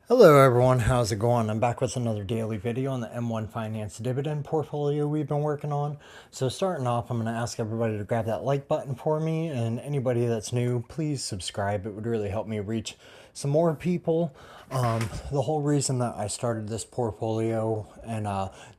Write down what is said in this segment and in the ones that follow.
Hello everyone, how's it going? I'm back with another daily video on the M1 Finance dividend portfolio we've been working on. So starting off, I'm going to ask everybody to grab that like button for me, and anybody that's new, please subscribe. It would really help me reach some more people. The whole reason that I started this portfolio and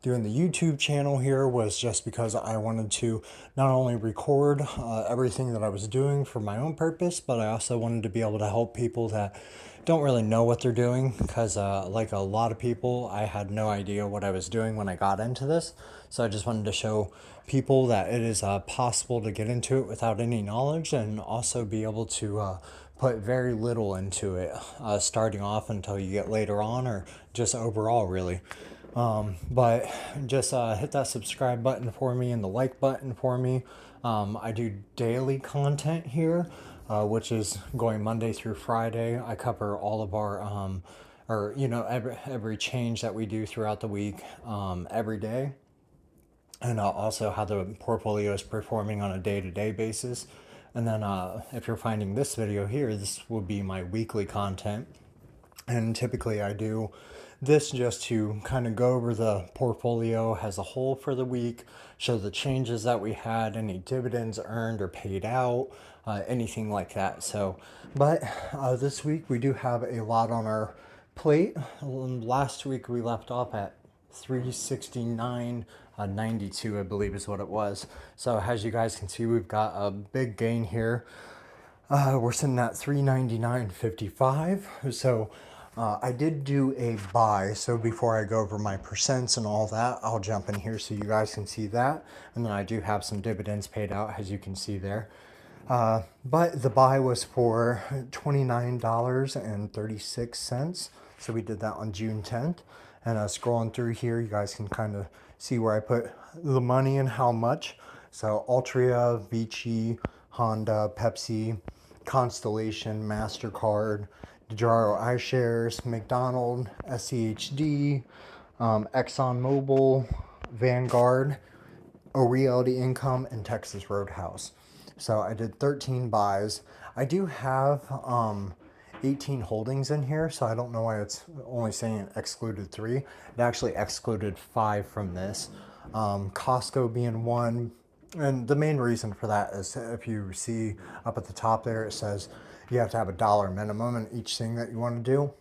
doing the YouTube channel here was just because I wanted to not only record everything that I was doing for my own purpose, but I also wanted to be able to help people that don't really know what they're doing because like a lot of people, I had no idea what I was doing when I got into this. So I just wanted to show people that it is possible to get into it without any knowledge, and also be able to put very little into it starting off until you get later on, or just overall really. But just hit that subscribe button for me and the like button for me. I do daily content here, which is going Monday through Friday. I cover all of our, or every change that we do throughout the week, every day, and also how the portfolio is performing on a day-to-day basis. And then if you're finding this video here, this will be my weekly content. And typically I do this just to kind of go over the portfolio as a whole for the week, show the changes that we had, any dividends earned or paid out, anything like that. So, but this week we do have a lot on our plate. Last week we left off at 369. 92, I believe, is what it was. So as you guys can see, we've got a big gain here. We're sitting at 399.55. So I did do a buy. So before I go over my percents and all that, I'll jump in here so you guys can see that. And then I do have some dividends paid out, as you can see there. But the buy was for $29.36. So we did that on June 10th. And scrolling through here, you guys can kind of see where I put the money and how much. So Altria, Vici, Honda, Pepsi, Constellation, MasterCard, DeJaro iShares, McDonald, SCHD, ExxonMobil, Vanguard, O Realty Income, and Texas Roadhouse. So I did 13 buys. I do have 18 holdings in here, so I don't know why it's only saying it excluded 3. It actually excluded 5 from this. Costco being one. And the main reason for that is, if you see up at the top there, it says you have to have a dollar minimum in each thing that you want to do.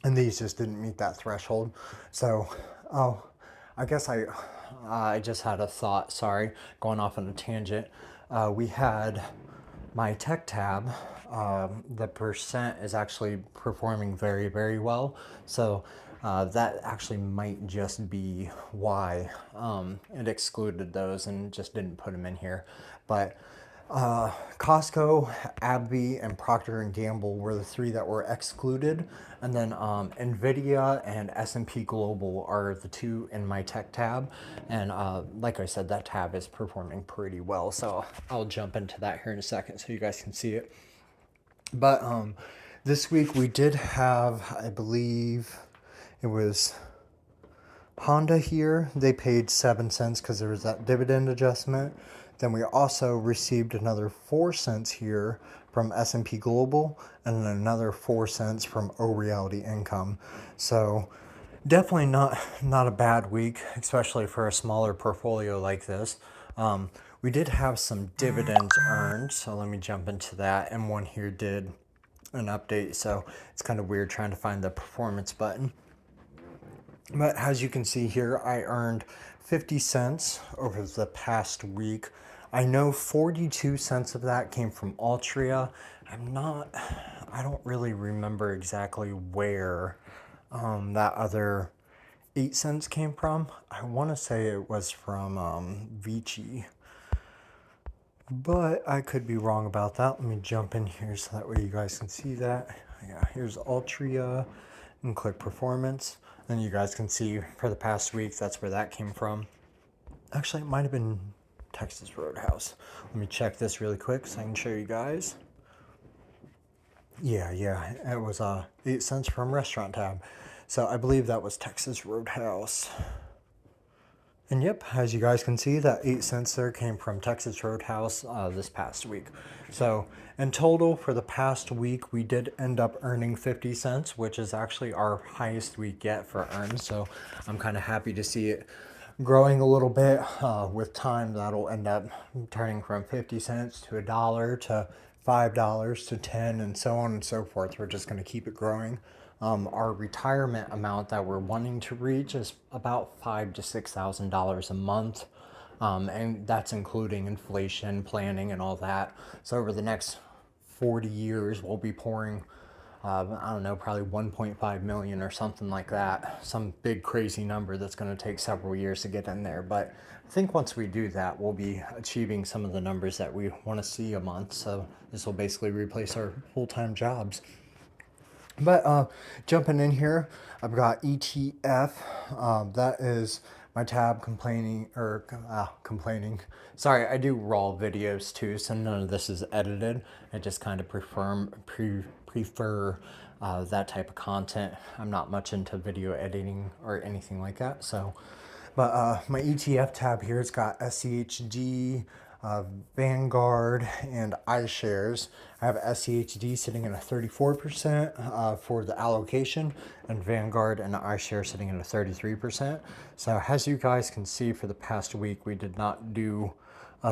And these just didn't meet that threshold. So, oh, I guess I just had a thought, sorry, going off on a tangent. We had my tech tab, the percent is actually performing very, very well. So that actually might just be why it excluded those and just didn't put them in here. But Costco, AbbVie, and Procter and Gamble were the 3 that were excluded, and then Nvidia and S&P Global are the 2 in my tech tab. And like I said, that tab is performing pretty well, so I'll jump into that here in a second so you guys can see it. But this week we did have, I believe it was Honda here. They paid 7 cents because there was that dividend adjustment. Then we also received another 4 cents here from S&P Global, and then another 4 cents from O Realty Income. So definitely not a bad week, especially for a smaller portfolio like this. We did have some dividends earned, so let me jump into that. And one here did an update, so it's kind of weird trying to find the performance button. But as you can see here, I earned 50 cents over the past week. I know 42 cents of that came from Altria. I don't really remember exactly where that other 8 cents came from. I want to say it was from Vici, but I could be wrong about that. Let me jump in here so that way you guys can see that. Yeah, here's Altria, and click performance. Then you guys can see for the past week, that's where that came from. Actually, it might have been Texas Roadhouse. Let me check this really quick so I can show you guys. Yeah, it was 8 cents from Restaurant tab. So I believe that was Texas Roadhouse. And yep, as you guys can see, that 8 cents there came from Texas Roadhouse this past week. So in total for the past week, we did end up earning 50 cents, which is actually our highest week yet for earn. So I'm kind of happy to see it growing a little bit. With time, that'll end up turning from 50 cents to $1 to $5 to 10 and so on and so forth. We're just going to keep it growing. Our retirement amount that we're wanting to reach is about $5,000 to $6,000 a month. And that's including inflation, planning, and all that. So over the next 40 years, we'll be pouring, I don't know, probably 1.5 million or something like that. Some big crazy number that's going to take several years to get in there. But I think once we do that, we'll be achieving some of the numbers that we want to see a month. So this will basically replace our full-time jobs. But jumping in here, I've got ETF. That is my tab complaining. Sorry, I do raw videos too, so none of this is edited. I just kind of prefer that type of content. I'm not much into video editing or anything like that. So, but my ETF tab here, it's got SCHD, Vanguard, and iShares. I have SCHD sitting at a 34% for the allocation, and Vanguard and iShares sitting at a 33%. So as you guys can see, for the past week, we did not do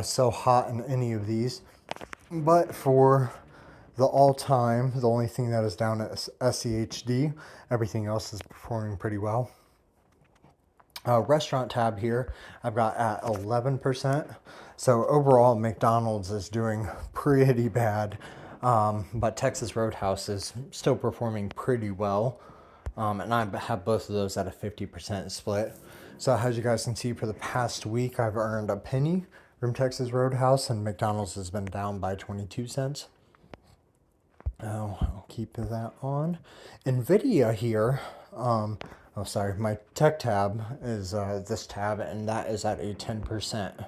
so hot in any of these. But for the all-time, the only thing that is down is SCHD. Everything else is performing pretty well. Restaurant tab here, I've got at 11%. So overall, McDonald's is doing pretty bad, but Texas Roadhouse is still performing pretty well. And I have both of those at a 50% split. So as you guys can see, for the past week, I've earned a penny from Texas Roadhouse, and McDonald's has been down by 22 cents. I'll keep that on. NVIDIA here, oh sorry, my tech tab is this tab, and that is at a 10%.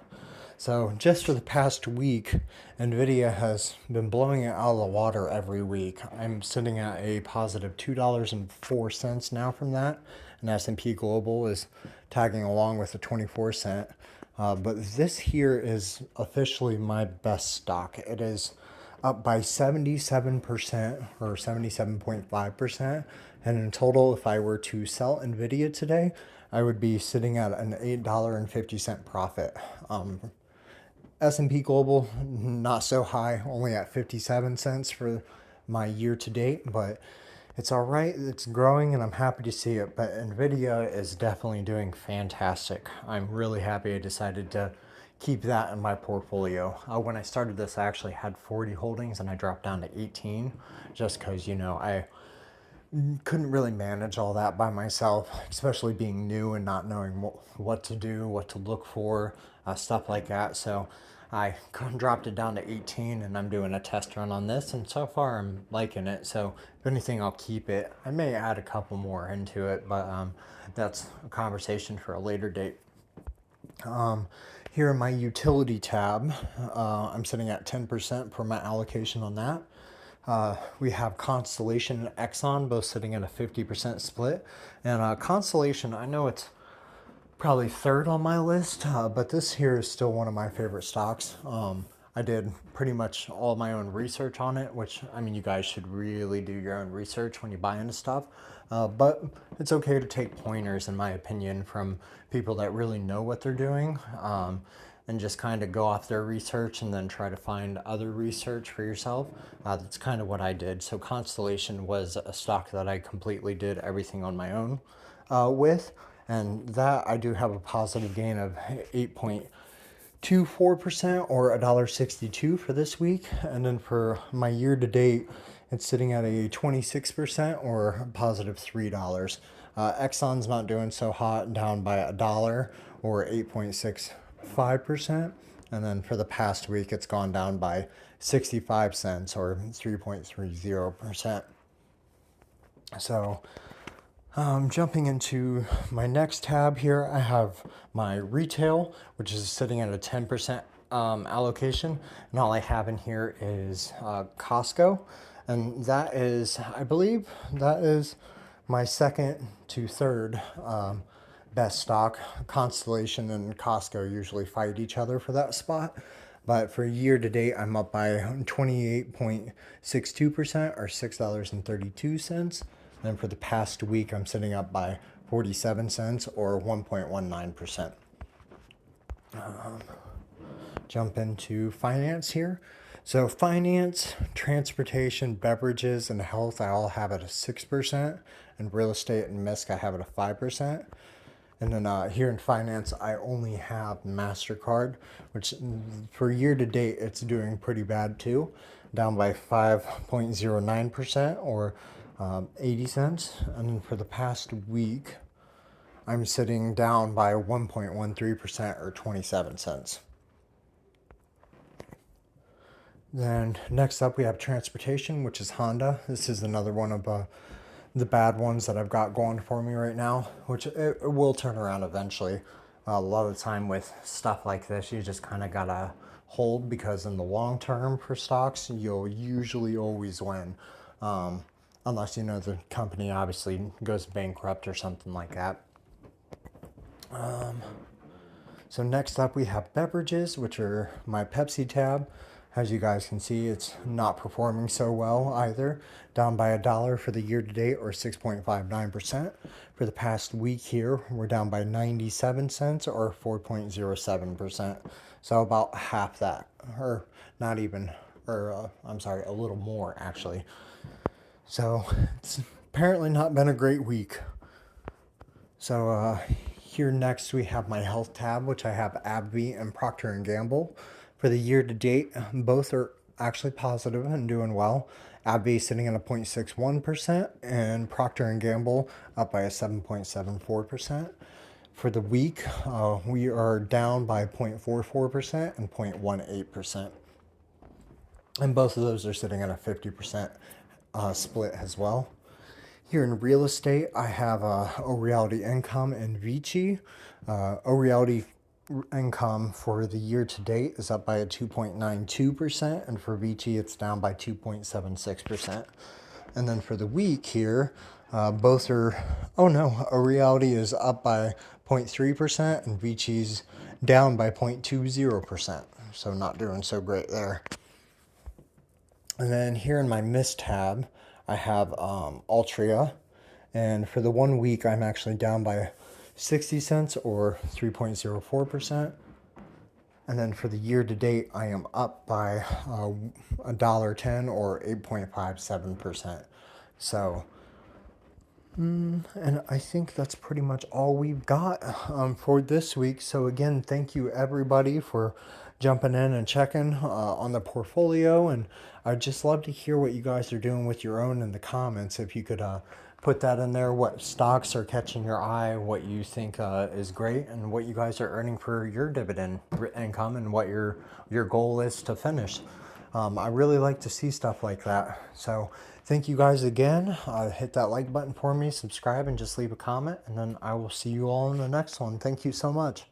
So just for the past week, NVIDIA has been blowing it out of the water every week. I'm sitting at a positive $2.04 now from that, and S&P Global is tagging along with a 24 cent. But this here is officially my best stock. It is up by 77% or 77.5%. And in total, if I were to sell NVIDIA today, I would be sitting at an $8.50 profit. S&P Global, not so high, only at 57 cents for my year to date, but it's all right. It's growing and I'm happy to see it, but NVIDIA is definitely doing fantastic. I'm really happy I decided to keep that in my portfolio. When I started this, I actually had 40 holdings and I dropped down to 18 just because, you know, I couldn't really manage all that by myself, especially being new and not knowing what to do, what to look for, stuff like that. So I dropped it down to 18 and I'm doing a test run on this, and so far I'm liking it. So if anything, I'll keep it. I may add a couple more into it, but that's a conversation for a later date. Here in my utility tab, I'm sitting at 10% for my allocation on that. We have Constellation and Exxon both sitting at a 50% split. And Constellation, I know it's probably third on my list, but this here is still one of my favorite stocks. I did pretty much all my own research on it, which, I mean, you guys should really do your own research when you buy into stuff. But it's okay to take pointers, in my opinion, from people that really know what they're doing. And just kind of go off their research and then try to find other research for yourself. That's kind of what I did. So Constellation was a stock that I completely did everything on my own with. And that I do have a positive gain of 8.24% or $1.62 for this week. And then for my year to date, it's sitting at a 26% or positive $3. Exxon's not doing so hot, down by $1 or 8.65%. And then for the past week, it's gone down by 65 cents or 3.30%. So jumping into my next tab here, I have my retail, which is sitting at a 10% allocation. And all I have in here is Costco. And that is, I believe, that is my second to third best stock. Constellation and Costco usually fight each other for that spot. But for year to date, I'm up by 28.62% or $6.32. And for the past week, I'm sitting up by 47 cents or 1.19%. Jump into finance here. So finance, transportation, beverages, and health, I all have it at 6%. And real estate and MISC, I have it at 5%. And then here in finance, I only have MasterCard, which for year to date, it's doing pretty bad too. Down by 5.09% or 80 cents. And for the past week, I'm sitting down by 1.13% or 27 cents. Then next up we have transportation, which is Honda. This is another one of the bad ones that I've got going for me right now, which it will turn around eventually. A lot of the time with stuff like this, you just kind of gotta hold, because in the long term for stocks, you'll usually always win. Unless, you know, the company obviously goes bankrupt or something like that. So next up we have beverages, which are my Pepsi tab. As you guys can see, it's not performing so well either. Down by $1 for the year to date or 6.59%. For the past week here, we're down by 97 cents or 4.07%. So about half that, or not even, or I'm sorry, a little more actually. So it's apparently not been a great week. So here next we have my health tab, which I have AbbVie and Procter & Gamble. For the year to date, both are actually positive and doing well. AbbVie sitting at a 0.61% and Procter & Gamble up by a 7.74%. For the week, we are down by 0.44% and 0.18%. And both of those are sitting at a 50% split as well. Here in real estate, I have O Realty Income and Vici. O Realty Income for the year to date is up by a 2.92%, and for Vici it's down by 2.76%. And then for the week here, both are, oh no, O Realty is up by 0.3% and Vici's down by 0.20%. So not doing so great there. And then here in my MISC tab, I have Altria, and for the 1 week I'm actually down by 60 cents or 3.04%. And then for the year to date, I am up by $1.10 or 8.57%. So, and I think that's pretty much all we've got for this week. So again, thank you everybody for jumping in and checking on the portfolio. And I'd just love to hear what you guys are doing with your own in the comments. If you could put that in there, what stocks are catching your eye, what you think is great, and what you guys are earning for your dividend income, and what your goal is to finish. I really like to see stuff like that. So thank you guys again. Hit that like button for me, subscribe, and just leave a comment, and then I will see you all in the next one. Thank you so much.